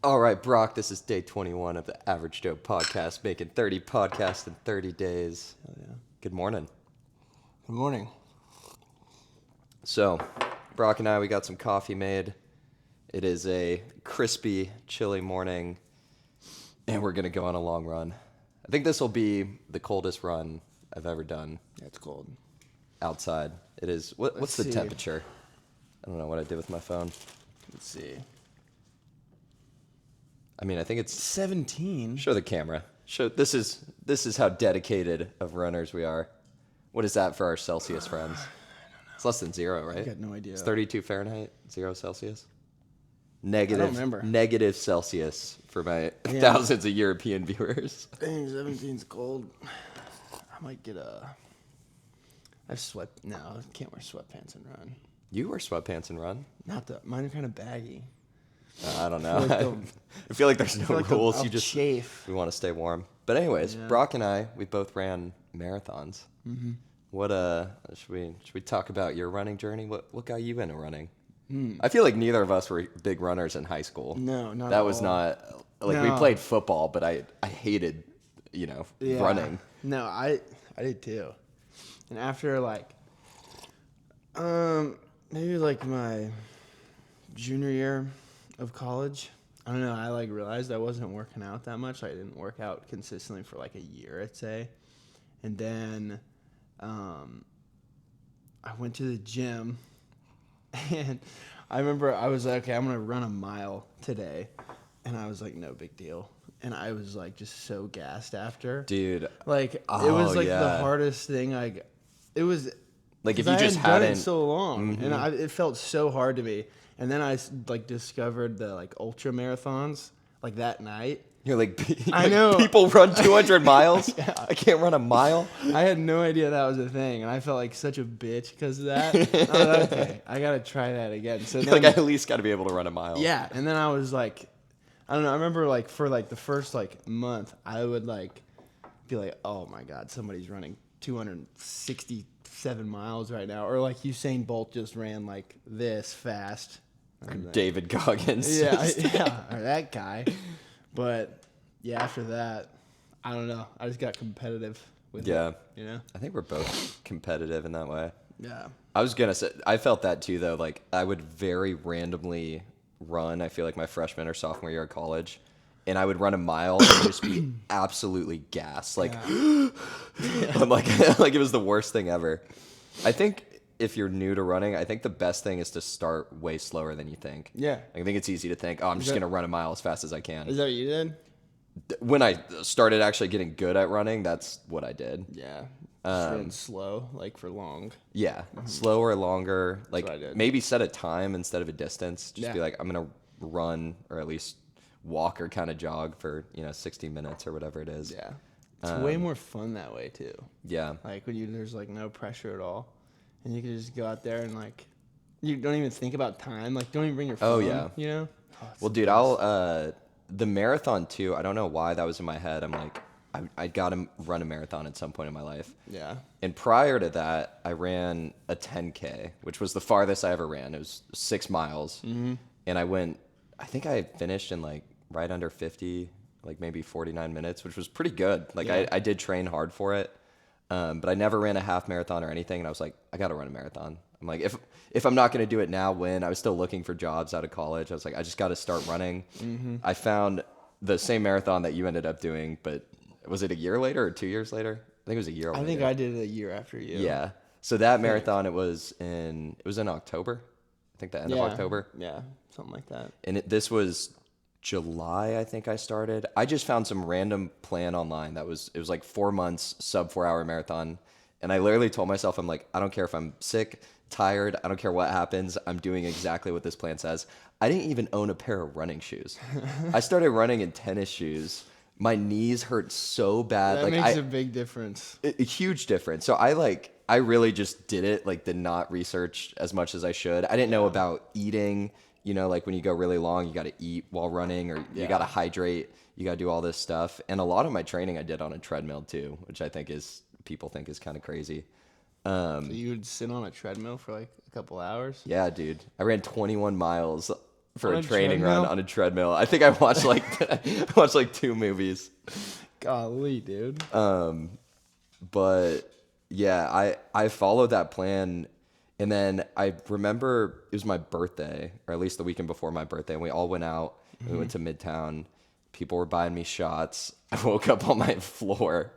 All right, Brock, this is day 21 of the Average Joe podcast, making 30 podcasts in 30 days. Oh, yeah. Good morning. Good morning. So, Brock and I, we got some coffee made. It is a crispy, chilly morning, and we're going to go on a long run. I think this will be the coldest run I've ever done. Yeah, it's cold. Outside. It is. What's the temperature? I don't know what I did with my phone. Let's see. I mean, I think it's 17. Show the camera. This is how dedicated of runners we are. What is that for our Celsius friends? It's less than 0, right? I got no idea. It's 32 Fahrenheit, 0 Celsius. I don't remember. Negative Celsius for my thousands of European viewers. Dang, 17's cold. I might get a... No, I can't wear sweatpants and run. You wear sweatpants and run? Mine are kind of baggy. I don't know. I feel like there's no rules. I'll chafe. We want to stay warm. But anyways, Yeah. Brock and I, we both ran marathons. Mm-hmm. What should we talk about your running journey? What got you into running? I feel like neither of us were big runners in high school. No, not that at was all. not like No. we played football, but I hated running. No, I did too. And after maybe my junior year of college, I don't know, I realized I wasn't working out that much. I didn't work out consistently for a year, I'd say. And then I went to the gym, and I remember I was like, okay, I'm going to run a mile today. And I was like, no big deal. And I was just so gassed after. Dude. It was yeah. the hardest thing. It was Like if I you just hadn't done hadn't it so long, Mhm. and it felt so hard to me. And then I discovered the ultra marathons that night. You're like, I know. People run 200 miles. Yeah. I can't run a mile. I had no idea that was a thing, and I felt like such a bitch because of that. I was like, okay, I gotta try that again. So You're then, like, I at least got to be able to run a mile. yeah, and then I was like, I don't know. I remember for the first month, I would be like, oh my god, somebody's running 267 miles right now, or Usain Bolt just ran this fast. David Goggins. Yeah, or that guy. But yeah, after that, I don't know. I just got competitive with it. I think we're both competitive in that way. Yeah. I was gonna say I felt that too though. I would very randomly run. I feel like my freshman or sophomore year of college, and I would run a mile and just be absolutely gassed. I'm like it was the worst thing ever. I think if you're new to running, I think the best thing is to start way slower than you think. Yeah. I think it's easy to think, oh, I'm just going to run a mile as fast as I Is can. that what you did? When I started actually getting good at running, that's what I did. Yeah. Just ran slow, for long. Yeah. Slower, longer. what I did. Maybe set a time instead of a distance. Just be Yeah. like, I'm going to run or at least walk or kind of jog for, 60 minutes or whatever it is. Yeah. It's way more fun that way, too. Yeah. When there's, no pressure at all. And you can just go out there and, you don't even think about time. Don't even bring your phone. Oh, yeah. You know? Well, dude, the marathon too, I don't know why that was in my head. I'm like, I got to run a marathon at some point in my life. Yeah. And prior to that, I ran a 10K, which was the farthest I ever ran. It was 6 miles. Mm-hmm. And I think I finished in right under 50, maybe 49 minutes, which was pretty good. I did train hard for it. But I never ran a half marathon or anything. And I was like, I got to run a marathon. I'm like, if I'm not going to do it now, when? I was still looking for jobs out of college. I was like, I just got to start running. Mm-hmm. I found the same marathon that you ended up doing, but was it a year later or 2 years later? I think it was a year later. I think I did it a year after you. Yeah. So that marathon, it was in October. I think the end of October. Yeah, something like that. And this was July, I think I started. I just found some random plan online it was 4 months, sub 4 hour marathon. And I literally told myself, I'm like, I don't care if I'm sick, tired, I don't care what happens. I'm doing exactly what this plan says. I didn't even own a pair of running shoes. I started running in tennis shoes. My knees hurt so bad. That makes a big difference. A huge difference. So I really just did it, did not research as much as I should. I didn't know about eating. When you go really long, you got to eat while running, or you got to hydrate. You got to do all this stuff. And a lot of my training I did on a treadmill too, which I think people think is kind of crazy. So you would sit on a treadmill for a couple hours? Yeah, dude. I ran 21 miles for On a a training run treadmill? on a treadmill. I think I watched like I watched like 2 movies. Golly, dude. But yeah, I followed that plan, and then I remember it was my birthday, or at least the weekend before my birthday, and we all went out. And we went to Midtown. People were buying me shots. I woke up on my floor.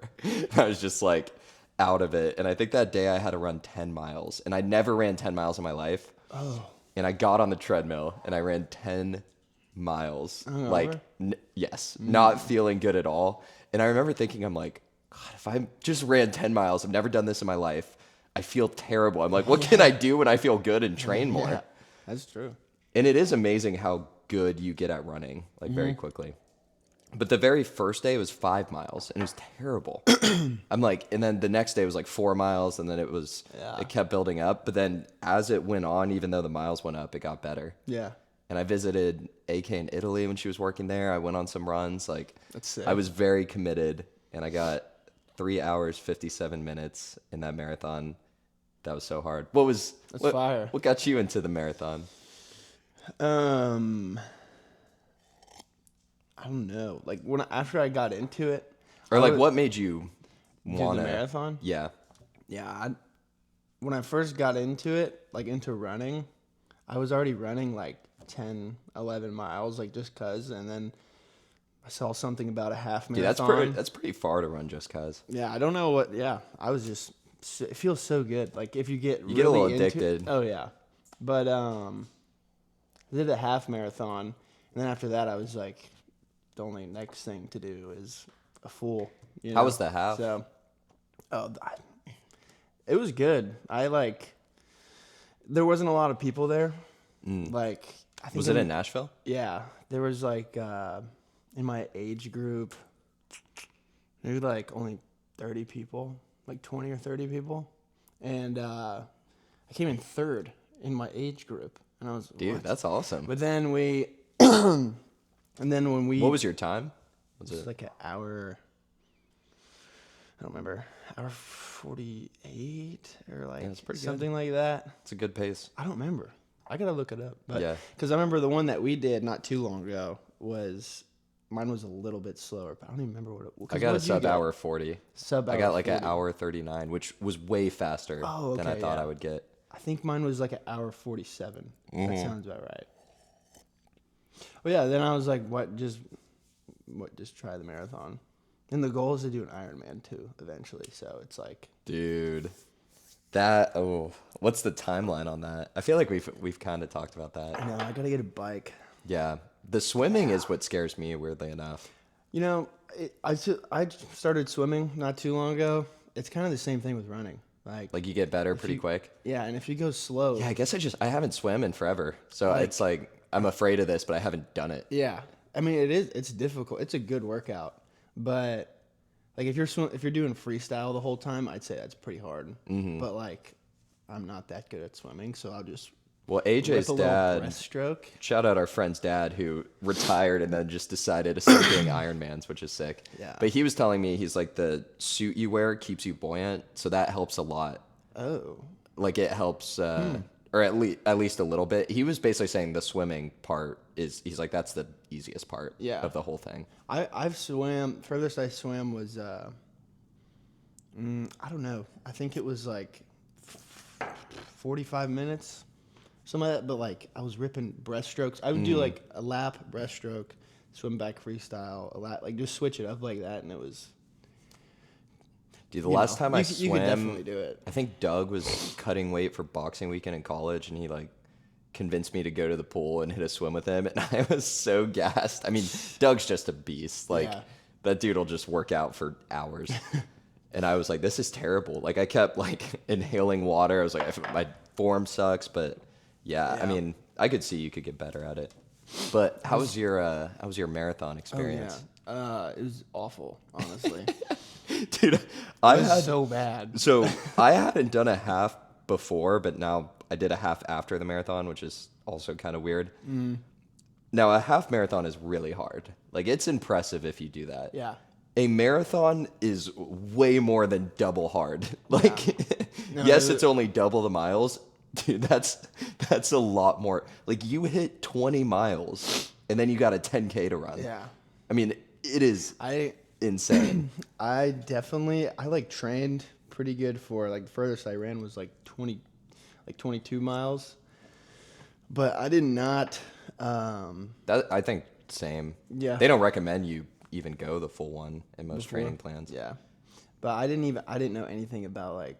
I was just like out of it. And I think that day I had to run 10 miles, and I never ran 10 miles in my life. Oh. And I got on the treadmill and I ran 10 miles. Like, yes, not feeling good at all. And I remember thinking, I'm like, God, if I just ran 10 miles, I've never done this in my life. I feel terrible. I'm like, what can I do when I feel good and train more? Yeah, that's true. And it is amazing how good you get at running, like very quickly. But the very first day was 5 miles, and it was terrible. I'm like, and then the next day was like 4 miles, and then it kept building up. But then as it went on, even though the miles went up, it got better. Yeah. And I visited AK in Italy when she was working there. I went on some runs. Like, That's sick. I was very committed, and I got 3 hours, 57 minutes in that marathon. That was so hard. That's fire. What got you into the marathon? I don't know. Like after I got into it, Or like, what made you do want the to marathon? Yeah. Yeah, when I first got into it, like into running, I was already running like 10, 11 miles, like just cause, and then I saw something about a half Dude, marathon. that's pretty far to run just cause. Yeah, I don't know what. Yeah, I was just. It feels so good. Like if you get You get a little addicted. Oh yeah, but I did a half marathon, and then after that, I was like, the only next thing to do is a full. You know? How was the half? So, it was good. There wasn't a lot of people there. Like, I think Was it in Nashville? Yeah, there was like in my age group, maybe like only 30 people, like 20 or 30 people, and I came in third in my age group, and I was Dude, what? that's awesome. But then when we What was your time? Was it was it like an hour. I don't remember, hour 48 or like that's pretty good. something like that. It's a good pace. I don't remember. I gotta look it up. But, Yeah. Because I remember the one that we did not too long ago mine was a little bit slower, but I don't even remember what it was. I got a sub-hour 40. I got like 40. an hour 39, which was way faster than I thought I would get. I think mine was like an hour 47. Mm-hmm. That sounds about right. Well, yeah. Then I was like, just try the marathon, and the goal is to do an Ironman too eventually. So it's like, Dude, what's the timeline on that? I feel like we've kind of talked about that. I know I gotta get a bike. Yeah, the swimming is what scares me, weirdly enough. You know, I started swimming not too long ago. It's kind of the same thing with running. Like you get better pretty quick. Yeah, and if you go slow. Yeah, I guess I haven't swam in forever, so it's like I'm afraid of this, but I haven't done it. Yeah, I mean it's difficult. It's a good workout, but like if you're doing freestyle the whole time, I'd say that's pretty hard. Mm-hmm. But like, I'm not that good at swimming, so I'll just. Well, AJ's dad, breaststroke. Shout out our friend's dad who retired and then just decided to start doing Ironmans, which is sick. Yeah. But he was telling me he's like the suit you wear keeps you buoyant, so that helps a lot. Oh. Like it helps, or at least a little bit. He was basically saying the swimming part he's like that's the easiest part of the whole thing. I've swam. Furthest I swam was I don't know. I think it was like 45 minutes. Some of that, but like I was ripping breaststrokes. I would do like a lap breaststroke, swim back freestyle, a lap, like just switch it up like that, and it was. Dude, the last time I swam, you could definitely do it. I think Doug was cutting weight for boxing weekend in college, and he like convinced me to go to the pool and hit a swim with him, and I was so gassed. I mean, Doug's just a beast. Like that dude will just work out for hours. And I was like, this is terrible. Like I kept like inhaling water. I was like, my form sucks, but. Yeah, I mean, I could see you could get better at it. But how was your marathon experience? Oh, yeah. It was awful, honestly. Dude, It was so bad. So I hadn't done a half before, but now I did a half after the marathon, which is also kind of weird. Now, a half marathon is really hard. Like, it's impressive if you do that. Yeah. A marathon is way more than double hard. Like, yes, it's only double the miles, Dude, that's a lot more. Like you hit 20 miles and then you got a 10K to run. Yeah. I mean, it is insane. I like trained pretty good for like the furthest I ran was like 22 miles. But I did not That I think same. Yeah. They don't recommend you even go the full one in most training plans. Yeah. But I didn't know anything about like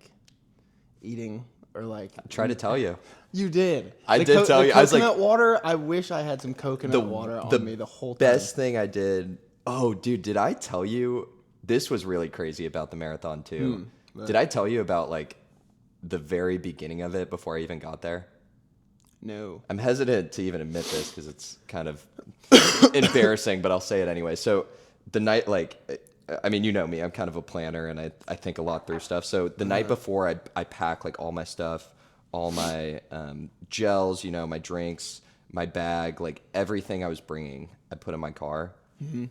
eating or like I tried to tell you. You did. I did tell you. I was like, coconut water. I wish I had some coconut water on me the whole time. Best thing I did. Oh, dude, did I tell you? This was really crazy about the marathon too. Did I tell you about like the very beginning of it before I even got there? No. I'm hesitant to even admit this because it's kind of embarrassing, but I'll say it anyway. So the night, like, I mean, you know me, I'm kind of a planner and I think a lot through stuff. So the night before I pack like all my stuff, all my gels, you know, my drinks, my bag, like everything I was bringing, I put in my car. Mm-hmm.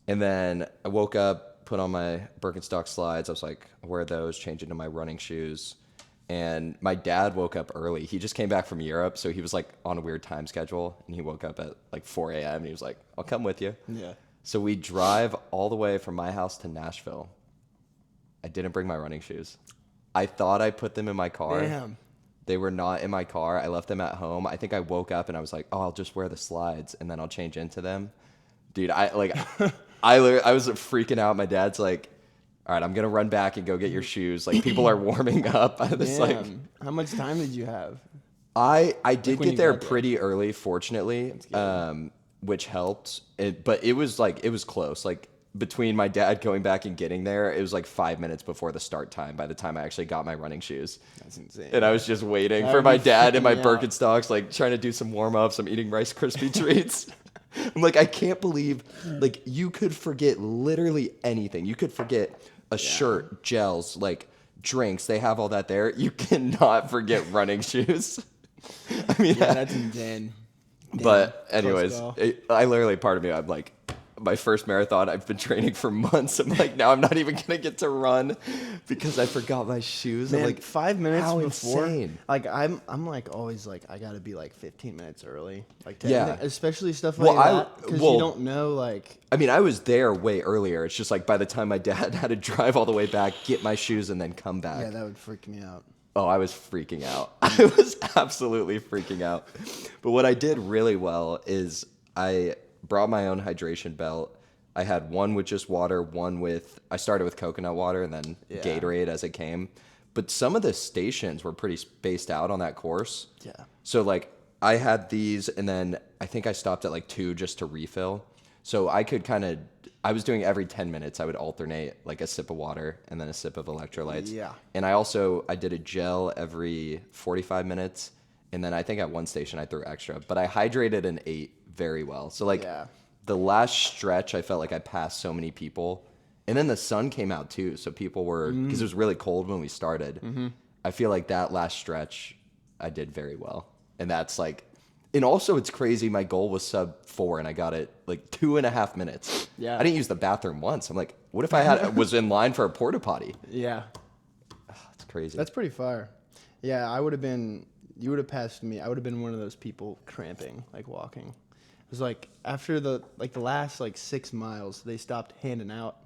And then I woke up, put on my Birkenstock slides. I was like, I'll wear those, change into my running shoes. And my dad woke up early. He just came back from Europe, so he was like on a weird time schedule. And he woke up at like 4 a.m. and he was like, I'll come with you. Yeah. So we drive all the way from my house to Nashville. I didn't bring my running shoes. I thought I put them in my car. Damn. They were not in my car. I left them at home. I think I woke up and I was like, oh, I'll just wear the slides and then I'll change into them. Dude, I was freaking out. My dad's like, all right, I'm going to run back and go get your shoes. Like, people are warming up. I was like, how much time did you have? I did get there pretty early, fortunately, which helped. But it was close. Like, between my dad going back and getting there, it was like 5 minutes before the start time by the time I actually got my running shoes. That's insane. And I was just waiting for my dad in my Birkenstocks, like trying to do some warm-ups. I'm eating Rice Krispie treats. I'm like, I can't believe, like, you could forget literally anything. You could forget a shirt, gels, like drinks. They have all that there. You cannot forget running shoes. I mean, that's insane. But anyways, I literally, part of me, I'm like, my first marathon, I've been training for months. I'm like, now I'm not even gonna get to run because I forgot my shoes. Man, I'm like, 5 minutes how before. insane. Like I'm like always like I gotta be like 15 minutes early. Like especially stuff Well, like that because you don't know like. I mean, I was there way earlier. It's just like by the time my dad had to drive all the way back, get my shoes, and then come back. Yeah, that would freak me out. Oh, I was freaking out. I was absolutely freaking out. But what I did really well is I brought my own hydration belt. I had one with just water, I started with coconut water and then Gatorade as it came. But some of the stations were pretty spaced out on that course. Yeah. So like I had these and then I think I stopped at like 2 just to refill. So I could I was doing every 10 minutes, I would alternate like a sip of water and then a sip of electrolytes. Yeah. And I did a gel every 45 minutes. And then I think at one station I threw extra, but I hydrated and ate very well. So like the last stretch, I felt like I passed so many people. And then the sun came out too. So people were, because it was really cold when we started. Mm-hmm. I feel like that last stretch, I did very well. And that's like, and also it's crazy. My goal was sub 4 and I got it like 2.5 minutes. Yeah. I didn't use the bathroom once. I'm like, what if I was in line for a porta potty? Yeah. Oh, it's crazy. That's pretty fire. Yeah. You would have passed me. I would have been one of those people cramping, like walking. It was like after the last like 6 miles, they stopped handing out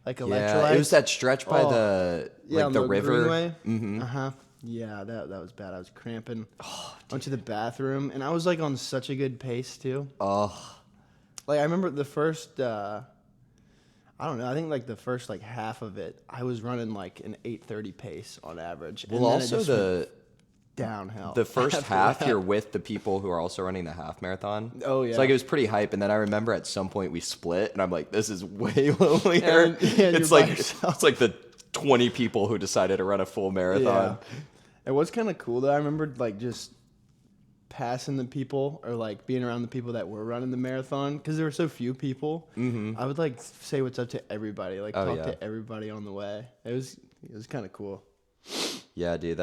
like electrolytes. Yeah, it was that stretch by the river. Greenway. Mm-hmm. Yeah, that was bad. I was cramping. Went to the bathroom, and I was like on such a good pace too. Like I remember the first. I don't know. I think like the first like half of it, I was running like an 8:30 pace on average. Well, and also downhill. The first half, you're with the people who are also running the half marathon. Oh, yeah. So, like, it was pretty hype. And then I remember at some point we split, and I'm like, this is way lonelier. It's like the 20 people who decided to run a full marathon. Yeah. It was kind of cool, though. I remember, like, just passing the people or, like, being around the people that were running the marathon because there were so few people. Mm-hmm. I would, like, say what's up to everybody, like, talk to everybody on the way. It was kind of cool. Yeah, dude,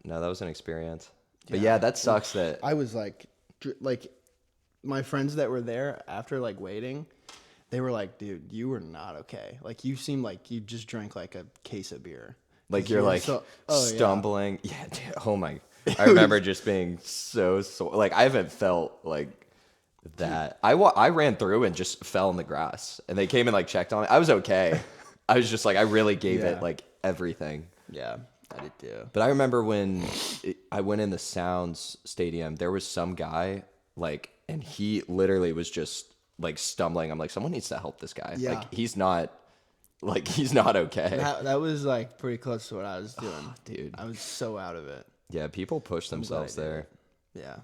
no, that was an experience. But yeah, that sucks that I was like my friends that were there after like waiting, they were like, dude, you were not okay. Like you seemed like you just drank like a case of beer. Like you're like stumbling. Yeah, dude, oh my. I remember just being so sore. Like, I haven't felt like that. I ran through and just fell in the grass, and they came and like checked on it. I was okay. I was just like, I really gave Yeah. it like everything. Yeah, I did too. But I remember when I went in the Sounds Stadium, there was some guy like, and he literally was just like stumbling. I'm like, someone needs to help this guy. Yeah. Like, he's not okay. That was like pretty close to what I was doing. Dude. I was so out of it. Yeah, people push themselves I did there. it. Yeah.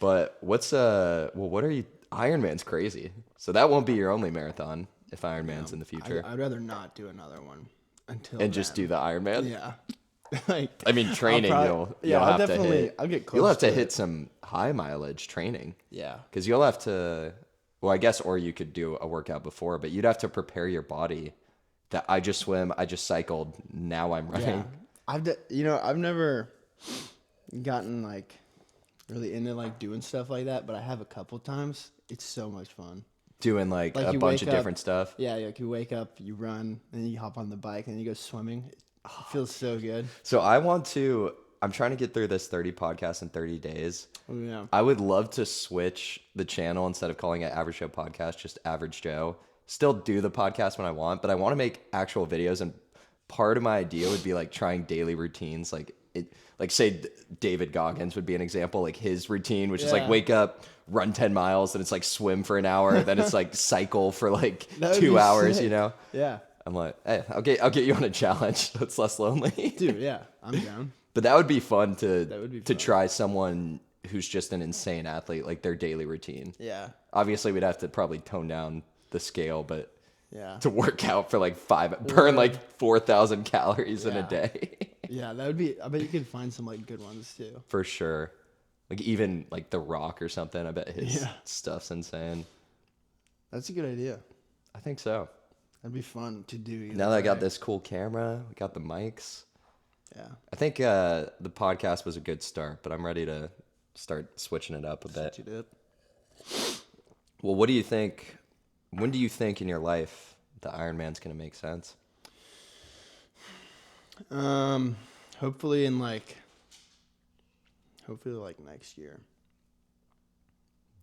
But what are you? Ironman's crazy. So that won't be your only marathon if Ironman's in the future. I'd rather not do another one until And just do the Ironman. Yeah. Like, I mean, training, you'll I'll have definitely, to hit. I'll get close. You'll have to it. hit some high mileage training. Yeah. Because you'll have to, well, I guess, or you could do a workout before, but you'd have to prepare your body that I just swim, I just cycled, now I'm running. Yeah. I've never gotten like really into like doing stuff like that, but I have a couple times. It's so much fun. Doing like a you bunch of wake up- different stuff. Yeah, like you wake up, you run, and then you hop on the bike, and then you go swimming. It feels so good. So I'm trying to get through this 30 podcasts in 30 days. Oh, yeah. I would love to switch the channel instead of calling it Average Joe Podcast, just Average Joe. Still do the podcast when I want, but I want to make actual videos. And part of my idea would be like trying daily routines. Like say David Goggins would be an example. Like his routine, which is like Yeah. wake up, run 10 miles, then it's like swim for an hour, then it's like cycle for like That would 2 be hours. sick. You know. Yeah. I'm like, hey, I'll get you on a challenge that's less lonely. Dude, yeah. I'm down. But that would be fun to be to fun. try someone who's just an insane athlete, like their daily routine. Yeah. Obviously, we'd have to probably tone down the scale, but Yeah. to work out for like burn like 4,000 calories in a Yeah. day. Yeah, that would be. I bet you could find some like good ones too. For sure. Like even like The Rock or something. I bet his Yeah. stuff's insane. That's a good idea. I think so. That'd be fun to do. either Now that I got way. this cool camera, we got the mics. Yeah. I think the podcast was a good start, but I'm ready to start switching it up a bit. Switch it up. Well, what do you think? When do you think in your life the Ironman's going to make sense? Hopefully like next year.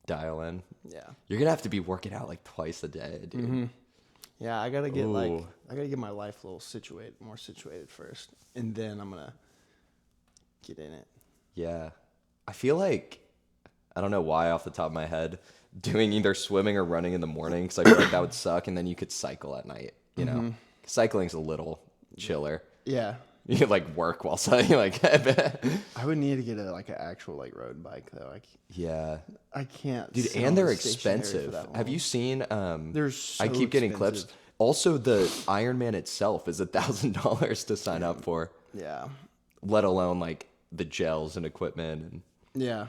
Dial in. Yeah. You're going to have to be working out like twice a day, dude. Mm-hmm. Yeah, I gotta get Ooh. I gotta get my life a little more situated first, and then I'm gonna get in it. Yeah. I feel like, I don't know why off the top of my head, doing either swimming or running in the morning, because I feel like that would suck, and then you could cycle at night, you know? Cycling's a little chiller. Yeah. You could like work while cycling, like, I would need to get an actual like road bike though. yeah. I can't. Dude, sit and on they're the stationary for expensive. that Have long. you seen, They're so I keep getting clips. expensive. Also, the Ironman itself is $1,000 to sign up for, Yeah. let alone like the gels and equipment. And Yeah.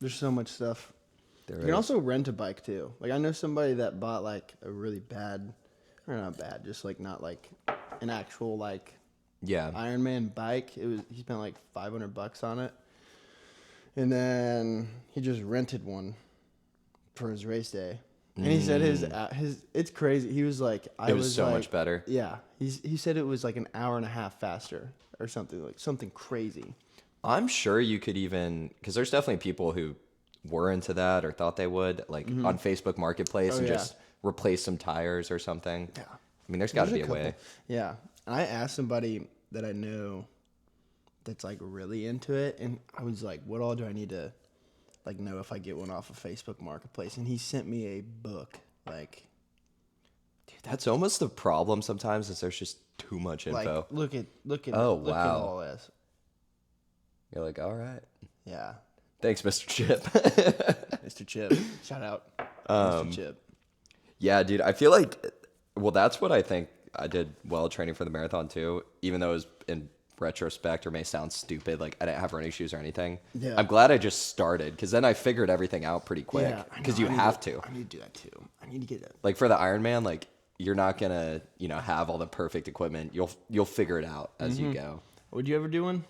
There's so much stuff. there You can is- also rent a bike too. Like I know somebody that bought like a really bad, or not bad, just like not like an actual like yeah. Ironman bike. He spent like $500 on it, and then he just rented one for his race day. And he said his it's crazy. He was like, It was so like, much better. Yeah, he said it was like an hour and a half faster or something crazy. I'm sure you could even, because there's definitely people who were into that or thought they would, like on Facebook Marketplace Oh, and yeah. just replace some tires or something. Yeah. I mean, there's got to be There's a way. couple. Yeah, and I asked somebody that I know that's like really into it, and I was like, "What all do I need to like know if I get one off of Facebook Marketplace?" And he sent me a book, like Dude, that's almost the problem sometimes is there's just too much info. look at Oh, look at wow. all this. You're like, all right. Yeah, Thanks, Mr. Chip. Mr. Chip, shout out, Mr. Chip. Yeah, dude, I feel like, well, that's what I think I did well training for the marathon too, even though it was in retrospect or may sound stupid, like I didn't have running shoes or anything. Yeah. I'm glad I just started because then I figured everything out pretty quick Yeah, I because know, you I need have to. I need to do that too. I need to get it. Like for the Ironman, like you're not gonna, have all the perfect equipment. You'll figure it out as you go. Would you ever do one?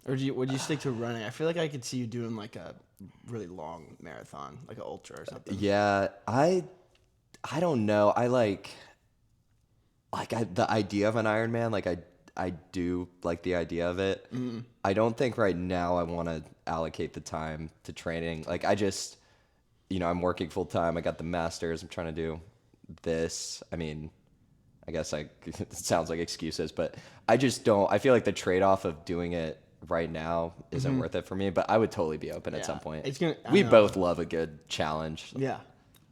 Or would you stick to running? I feel like I could see you doing like a really long marathon, like an ultra or something. Yeah, I don't know. I the idea of an Ironman. Like I do like the idea of it. I don't think right now I want to allocate the time to training. Like I just, I'm working full time. I got the master's. I'm trying to do this. I mean, I guess it sounds like excuses, but I just don't. I feel like the trade-off of doing it right now isn't worth it for me. But I would totally be open at some point. We both love a good challenge. Yeah,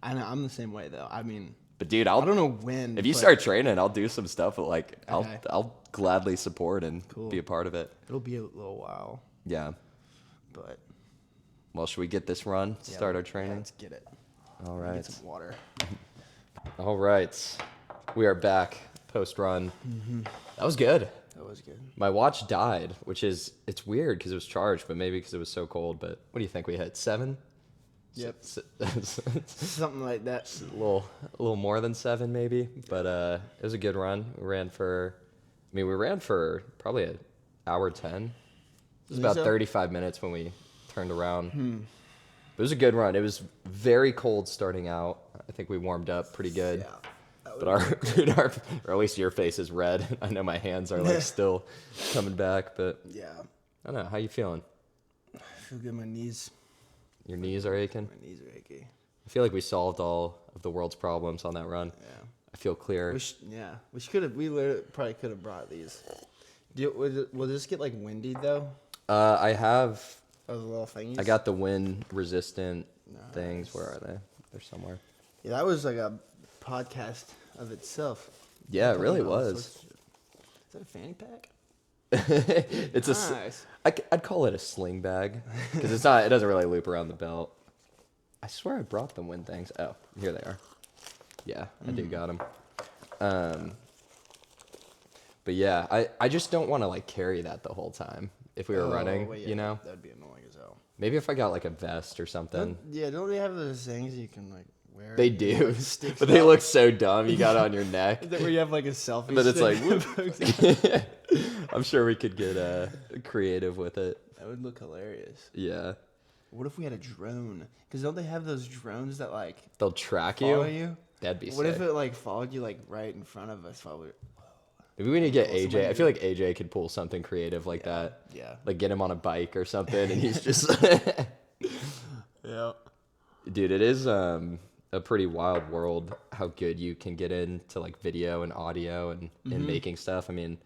I know. I'm the same way though. I mean, but dude, I don't know when. If you start training, I'll do some stuff. But like, I'll gladly support and be a part of it. It'll be a little while. Yeah. But. Well, should we get this run? Start our training. Let's get it. All right. Get some water. All right. We are back post run. That was good. That was good. My watch died, it's weird because it was charged, but maybe because it was so cold. But what do you think we hit? 7? Yep. Something like that. A little more than 7 maybe, but it was a good run. We ran for probably an hour 10. It was about 35 minutes when we turned around. It was a good run. It was very cold starting out. I think we warmed up pretty good. Yeah. But or at least your face is red. I know my hands are like still coming back, but yeah. I don't know. How you feeling? I feel good. My knees. Your knees are aching? My knees are achy. I feel like we solved all of the world's problems on that run. Yeah. I feel clear. We literally probably could have brought these. Will this get like windy though? I have. Those little thingies. I got the wind resistant things. Where are they? They're somewhere. Yeah, that was like a podcast of itself. Yeah, it really was. Is that a fanny pack? It's nice. I'd call it a sling bag because it's not. It doesn't really loop around the belt. I swear I brought the wind things. Oh, here they are. Yeah, I do got them. But yeah, I just don't want to like carry that the whole time if we were running. Wait, you know, that'd be annoying as hell. Maybe if I got like a vest or something. Don't they have those things you can like wear? They do, but they look so dumb. You got it on your neck. Is that where you have like a selfie? But it's like, I'm sure we could get creative with it. That would look hilarious. Yeah. What if we had a drone? Because don't they have those drones that like they'll track follow you? That'd be sick. What if it like followed you like right in front of us while we were... Maybe we need to get AJ. I feel like AJ could pull something creative like that. Yeah. Like get him on a bike or something and he's just Yeah. Dude, it is a pretty wild world how good you can get into like video and audio and making stuff. I mean,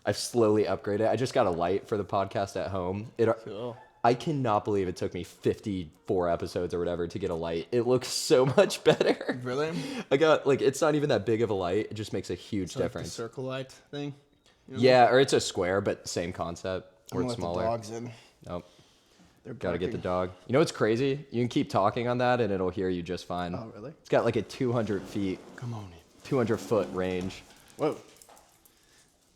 I've slowly upgraded. I just got a light for the podcast at home. Cool. I cannot believe it took me 54 episodes or whatever to get a light. It looks so much better. Really? I got like it's not even that big of a light. It just makes a huge difference. Like the circle light thing. You know? Yeah, or it's a square, but same concept. Or it's smaller. The dogs in. Nope. They're Gotta get the dog. You know what's crazy? You can keep talking on that and it'll hear you just fine. Oh, really? It's got like a 200 feet. Come on. 200 foot range. Whoa.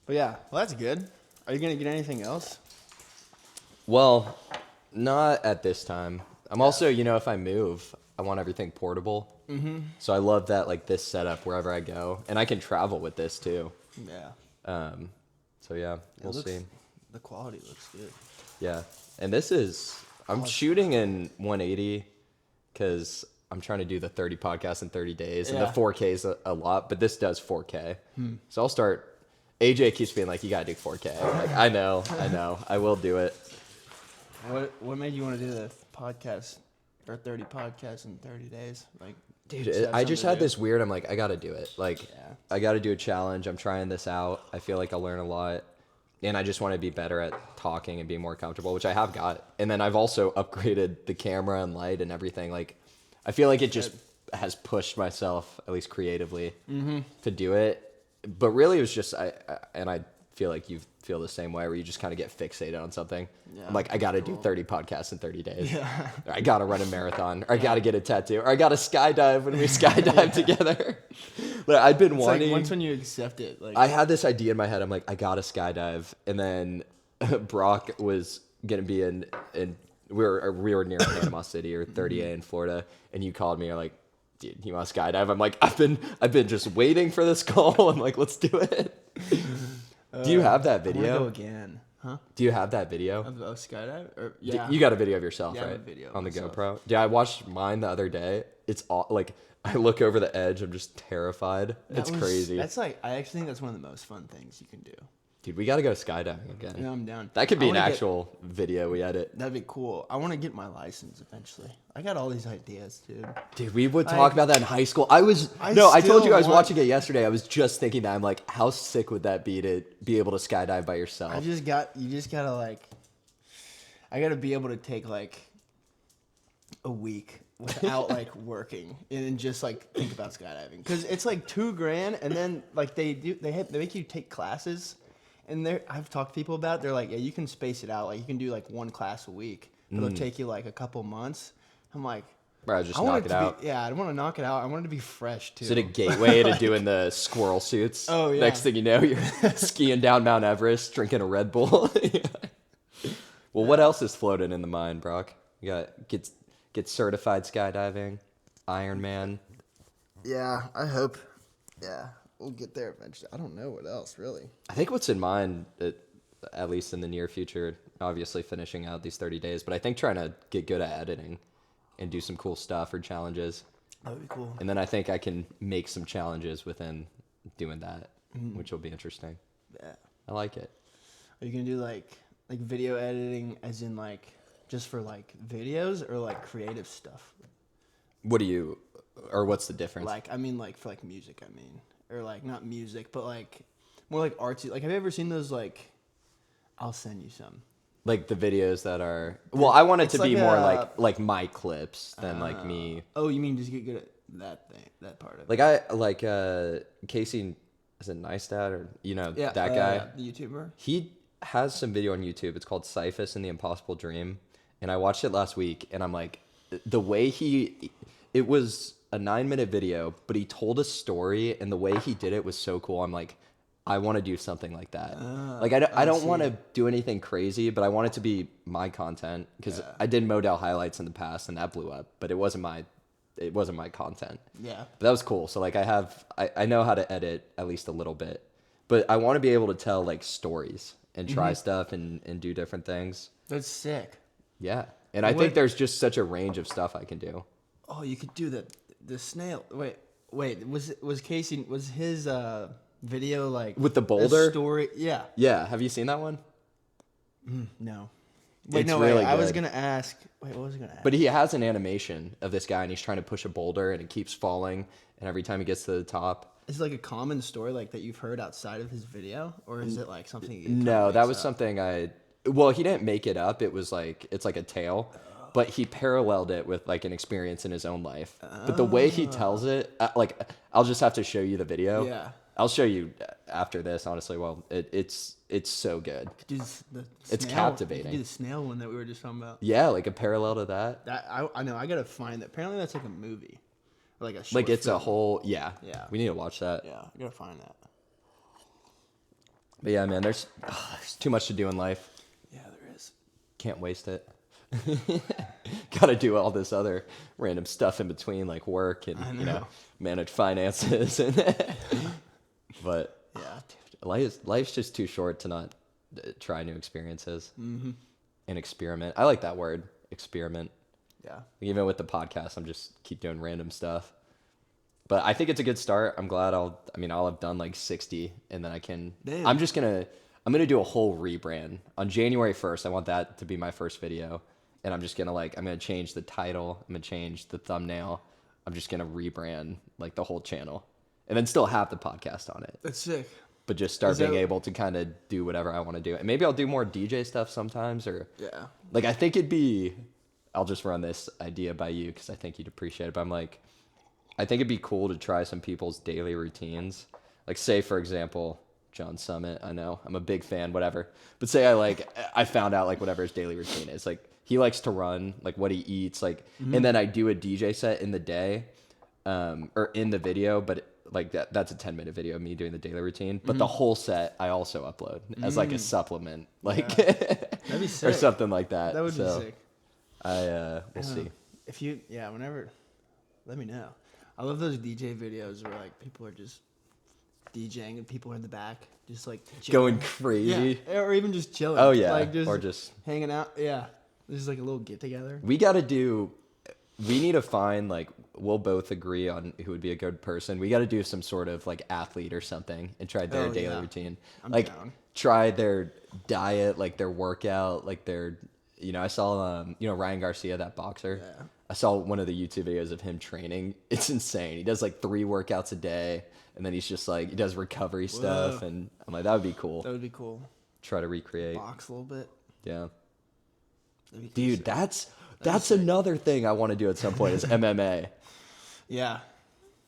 But yeah, well that's good. Are you gonna get anything else? Well, not at this time. I'm also, if I move, I want everything portable. Mm-hmm. So I love that, like this setup wherever I go, and I can travel with this too. Yeah. So yeah, we'll see. The quality looks good. Yeah, and I'm shooting in 180 because I'm trying to do the 30 podcasts in 30 days, and the 4K is a lot, but this does 4K. So I'll start. AJ keeps being like, "You gotta do 4K." I'm like, I know, I will do it. What made you want to do the podcast or 30 podcasts in 30 days? Like, dude, I just had this weird. I'm like, I gotta do it. Like, I gotta do a challenge. I'm trying this out. I feel like I'll learn a lot, and I just want to be better at talking and be more comfortable, which I have got. And then I've also upgraded the camera and light and everything. Like, I feel like it just has pushed myself, at least creatively, to do it. But really, it was just I feel like you feel the same way where you just kind of get fixated on something. Yeah, I'm like, I got to do 30 podcasts in 30 days. Yeah. Or I got to run a marathon. Or I got to get a tattoo. Or I got to skydive when we skydive together. But I'd been wanting. Like once when you accept it. Like, I had this idea in my head. I'm like, I got to skydive. And then Brock was going to be in we were near Panama City or 30A in Florida. And you called me. You're like, dude, you want to skydive? I'm like, I've been just waiting for this call. I'm like, let's do it. Do you have that video? I want to go again. Huh? Do you have that video? Of skydive? Or, yeah. You got a video of yourself, right? I have a video on the myself. GoPro. Yeah, I watched mine the other day. It's all, like, I look over the edge. I'm just terrified. It's crazy. That's like, I actually think that's one of the most fun things you can do. Dude, we got to go skydiving again. Yeah, I'm down. That could be an actual video we edit. That'd be cool. I want to get my license eventually. I got all these ideas, dude. Dude, we would talk about that in high school. I told you I was watching it yesterday. I was just thinking that. I'm like, how sick would that be to be able to skydive by yourself? You just gotta like, I gotta be able to take like a week without like working and just like think about skydiving. Cause it's like $2,000 and then like they make you take classes. And I've talked to people about it. They're like, yeah, you can space it out. Like, you can do, like, one class a week. But it'll take you, like, a couple months. I'm like... Bro, just knock it out. I want to knock it out. I want it to be fresh, too. Is it a gateway to doing the squirrel suits? Oh, yeah. Next thing you know, you're skiing down Mount Everest, drinking a Red Bull. Well, what else is floating in the mind, Brock? You got get certified skydiving, Ironman. Yeah, I hope. Yeah. We'll get there eventually. I don't know what else, really. I think what's in mind, at least in the near future, obviously finishing out these 30 days, but I think trying to get good at editing and do some cool stuff or challenges. That would be cool. And then I think I can make some challenges within doing that, which will be interesting. Yeah. I like it. Are you going to do, like video editing as in, like, just for, like, videos or, like, creative stuff? What's the difference? Like, I mean, like, for, like, music, I mean. Or, like, not music, but, like, more like artsy. Like, have you ever seen those, like, I'll send you some. Like the videos that are... Well, I want it to be like more like my clips than like me. Oh, you mean just get good at that thing, that part of it? Like, I like Casey... Is it Neistat or, that guy? The YouTuber? He has some video on YouTube. It's called Cyphus and the Impossible Dream. And I watched it last week, and I'm like... The way it was a 9-minute video, but he told a story, and the way he did it was so cool. I'm like, I want to do something like that. I don't want to do anything crazy, but I want it to be my content, because I did Model highlights in the past, and that blew up, but it wasn't my content. Yeah. But that was cool. So like I know how to edit at least a little bit, but I want to be able to tell like stories and try stuff and do different things. That's sick. Yeah. And I think there's just such a range of stuff I can do. Oh, you could do the snail. Wait. Was his video like with the boulder story? Yeah. Yeah. Have you seen that one? No. Really I was good. gonna ask. Wait, what was I gonna ask? But he has an animation of this guy, and he's trying to push a boulder, and it keeps falling, and every time he gets to the top. Is it like a common story like that you've heard outside of his video, or is it like something? No, that was something Well, he didn't make it up. It was like it's like a tale. But he paralleled it with like an experience in his own life. But the way he tells it, I'll just have to show you the video. Yeah. I'll show you after this, honestly. Well, it's so good. It's captivating. Do the snail one that we were just talking about. Yeah, like a parallel to that. I know. I gotta find that. Apparently, that's like a movie, or like a short like it's film. a whole Yeah. We need to watch that. Yeah, I gotta find that. But yeah, man, there's too much to do in life. Yeah, there is. Can't waste it. Gotta do all this other random stuff in between, like work and manage finances. But yeah, life's just too short to not try new experiences and experiment. I like that word, experiment. Yeah. Even with the podcast, I'm just keep doing random stuff. But I think it's a good start. I'm glad I'll have done like 60, and then I can. Damn. I'm gonna do a whole rebrand on January 1st. I want that to be my first video. And I'm just gonna I'm gonna change the title. I'm gonna change the thumbnail. I'm just gonna rebrand like the whole channel, and then still have the podcast on it. That's sick. But just start being able to kind of do whatever I want to do, and maybe I'll do more DJ stuff sometimes, or like I think it'd be. I'll just run this idea by you because I think you'd appreciate it. But I'm like, I think it'd be cool to try some people's daily routines. Like say for example, John Summit. I know I'm a big fan, whatever. But say I found out like whatever his daily routine is, like. He likes to run, like what he eats, like, and then I do a DJ set in the day, or in the video, but that's a 10-minute video of me doing the daily routine. But the whole set I also upload as like a supplement, like, that'd be sick. or something like that. That would be sick. We'll see. If you, whenever, let me know. I love those DJ videos where like people are just DJing and people are in the back just like chilling. Going crazy, or even just chilling. Oh yeah, like or just hanging out. Yeah. This is like a little get together. We got to do, we need to find like we'll both agree on who would be a good person. We got to do some sort of like athlete or something and try their daily routine. I'm like down. try their diet, like their workout, like their I saw Ryan Garcia, that boxer. Yeah. I saw one of the YouTube videos of him training. It's insane. He does like 3 workouts a day, and then he's just like he does recovery stuff, and I'm like that would be cool. That would be cool. Try to recreate. Box a little bit. Yeah. Dude, that's another thing I want to do at some point is MMA. Yeah.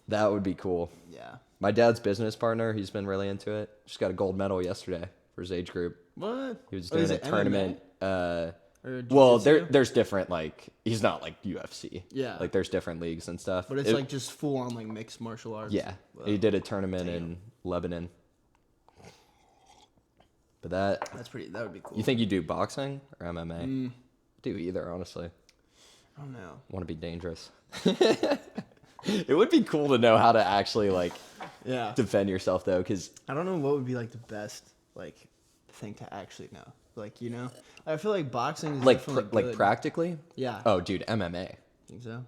That would be cool. Yeah. My dad's business partner, he's been really into it. Just got a gold medal yesterday for his age group. What? He was doing a tournament. Well, there's different like he's not like UFC. Yeah. Like there's different leagues and stuff. But it's like just full on like mixed martial arts. Yeah. He did a tournament in Lebanon. But that would be cool. You think you do boxing or MMA? Do either, honestly. I don't know. Want to be dangerous. It would be cool to know how to actually like defend yourself though, because I don't know what would be like the best like thing to actually know. Like I feel like boxing is like definitely good. practically. Yeah. Oh, dude, MMA. Think so?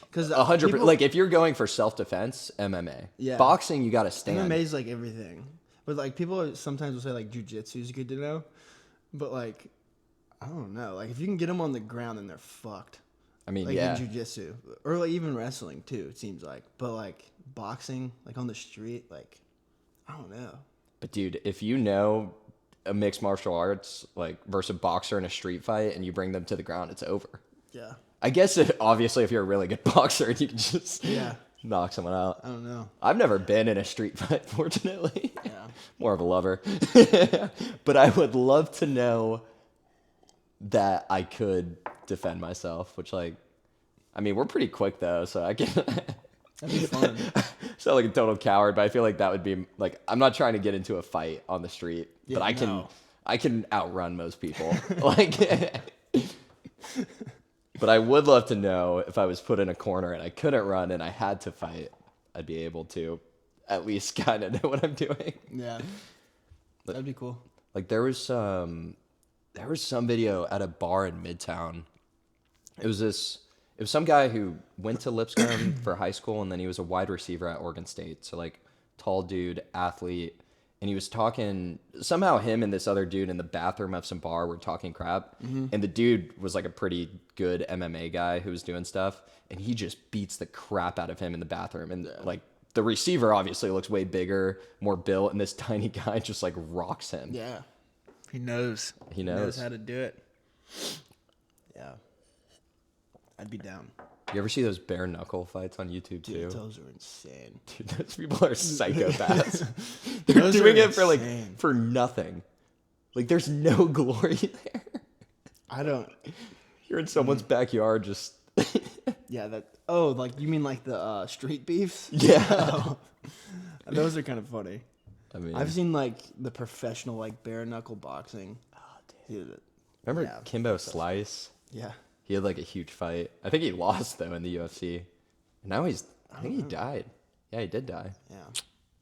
Because 100%. Like if you're going for self defense, MMA. Yeah. Boxing, you got to stand. MMA is like everything, but like people sometimes will say like jujitsu is good to know, but like I don't know. Like if you can get them on the ground, then they're fucked. I mean, like yeah. in jujitsu or like even wrestling too. It seems like, but like boxing, like on the street, like I don't know. But dude, if you know a mixed martial arts like versus a boxer in a street fight, and you bring them to the ground, it's over. Yeah. I guess obviously if you're a really good boxer, you can just knock someone out. I don't know. I've never been in a street fight, fortunately. Yeah. More of a lover. But I would love to know that I could defend myself, which like, I mean, we're pretty quick though, so I can. That'd be fun. Sound like a total coward, but I feel like that would be like, I'm not trying to get into a fight on the street, but I can outrun most people. Like, but I would love to know if I was put in a corner and I couldn't run and I had to fight, I'd be able to at least kind of know what I'm doing. Yeah. That'd be cool. Like there was some video at a bar in Midtown. It was some guy who went to Lipscomb for high school, and then he was a wide receiver at Oregon State. So like tall dude, athlete, and he was talking, somehow him and this other dude in the bathroom of some bar were talking crap. Mm-hmm. And the dude was like a pretty good MMA guy who was doing stuff, and he just beats the crap out of him in the bathroom. And like the receiver obviously looks way bigger, more built, and this tiny guy just like rocks him. Yeah. He knows. He knows how to do it. Yeah. I'd be down. You ever see those bare knuckle fights on YouTube too? Dude, those are insane. Dude, those people are psychopaths. They're doing it for for nothing. Like there's no glory there. I don't. You're in someone's backyard just. Yeah, that. Oh, like you mean like the street beefs? Yeah. Those are kind of funny. I mean, I've seen like the professional like bare knuckle boxing. Oh, dude. Remember Kimbo Slice? Yeah. He had like a huge fight. I think he lost though in the UFC. Now I think he died. Yeah, he did die. Yeah.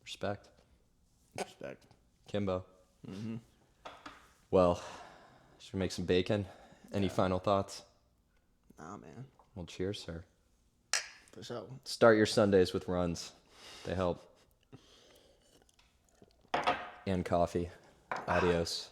Respect. Respect. Kimbo. Mm-hmm. Well, should we make some bacon? Any final thoughts? Nah, man. Well, cheers, sir. For sure. Start your Sundays with runs. They help. And coffee. Adios.